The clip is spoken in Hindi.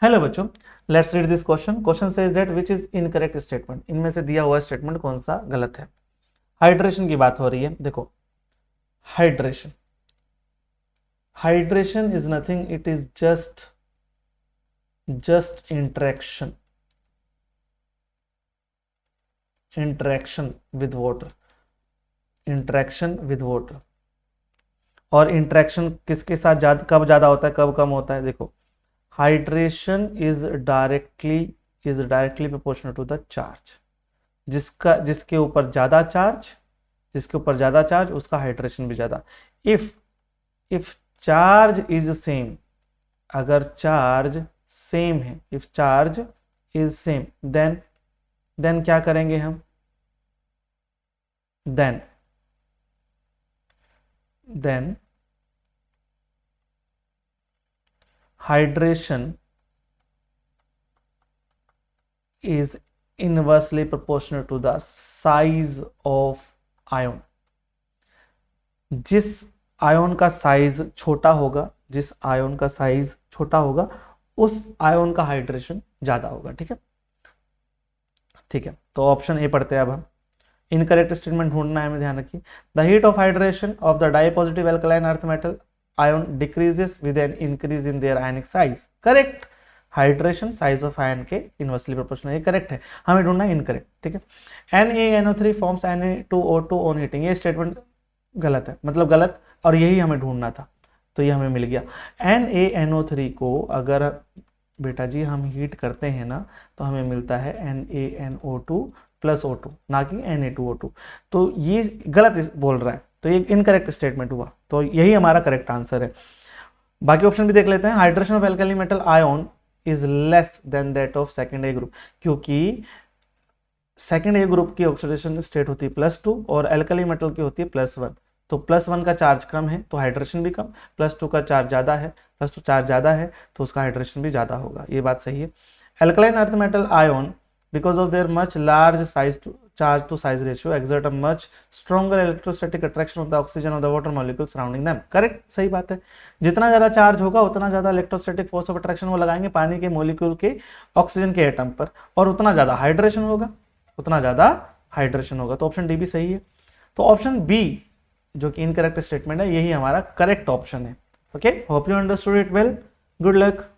हेलो बच्चों, let's read this question. Question says that which is incorrect statement. इनमें से दिया हुआ स्टेटमेंट कौन सा गलत है। हाइड्रेशन की बात हो रही है। देखो, hydration hydration is nothing, it is just interaction with water. Interaction with water. और इंटरेक्शन किसके साथ कब ज्यादा होता है, कब कम होता है। देखो, hydration is directly proportional to the charge. जिसके ऊपर ज्यादा चार्ज उसका हाइड्रेशन भी ज्यादा। If if charge is same, अगर चार्ज सेम है, if charge is same, then क्या करेंगे हम, then hydration is inversely proportional to the size of ion। जिस आयन का साइज छोटा होगा उस आयन का हाइड्रेशन ज्यादा होगा। ठीक है, तो ऑप्शन ए पढ़ते हैं अब हम। इनकरेक्ट स्टेटमेंट ढूंढना है, हमें ध्यान रखिए। The heat of hydration of the dipositive alkaline earth metal ion decreases with an increase in their ionic size. Correct, hydration size of ion के इनवर्सली प्रोपोर्शनल, ये करेक्ट है। हमें ढूंढना है इनकरेक्ट। ठीक है, NaNO3 forms Na2O2 on heating, ये स्टेटमेंट गलत है, मतलब गलत, और यही हमें ढूंढना था, तो ये हमें मिल गया। NaNO3 को अगर बेटा जी हम हीट करते हैं ना, तो हमें मिलता है NaNO2 प्लस O2, ना कि Na2O2। तो ये गलत बोल रहा है, तो ये इनकरेक्ट स्टेटमेंट हुआ, तो यही हमारा करेक्ट आंसर है। बाकी ऑप्शन भी देख लेते हैं। Hydration of alkali metal ion is less than that of second A group, क्योंकि सेकेंड ए ग्रुप की ऑक्सीडेशन स्टेट होती है +2 और एल्कली मेटल की होती है +1। तो +1 का चार्ज कम है तो हाइड्रेशन भी कम, +2 का चार्ज ज्यादा है, +2 चार्ज ज्यादा है तो उसका हाइड्रेशन भी ज्यादा होगा। ये बात सही है। Alkaline earth metal ion because of their much large charge to size ratio exert a much stronger electrostatic attraction of the oxygen of the water molecule surrounding them। Correct, सही बात है। जितना ज्यादा चार्ज होगा उतना ज्यादा इलेक्ट्रोस्टैटिक फोर्स ऑफ अट्रैक्शन वो लगाएंगे पानी के मॉलिक्यूल के ऑक्सीजन के एटम पर, और उतना ज्यादा हाइड्रेशन होगा। तो ऑप्शन डी भी सही है। तो ऑप्शन बी जो कि इनकरेक्ट स्टेटमेंट है, यही हमारा करेक्ट ऑप्शन है। Okay, hope you understood it well. Good luck.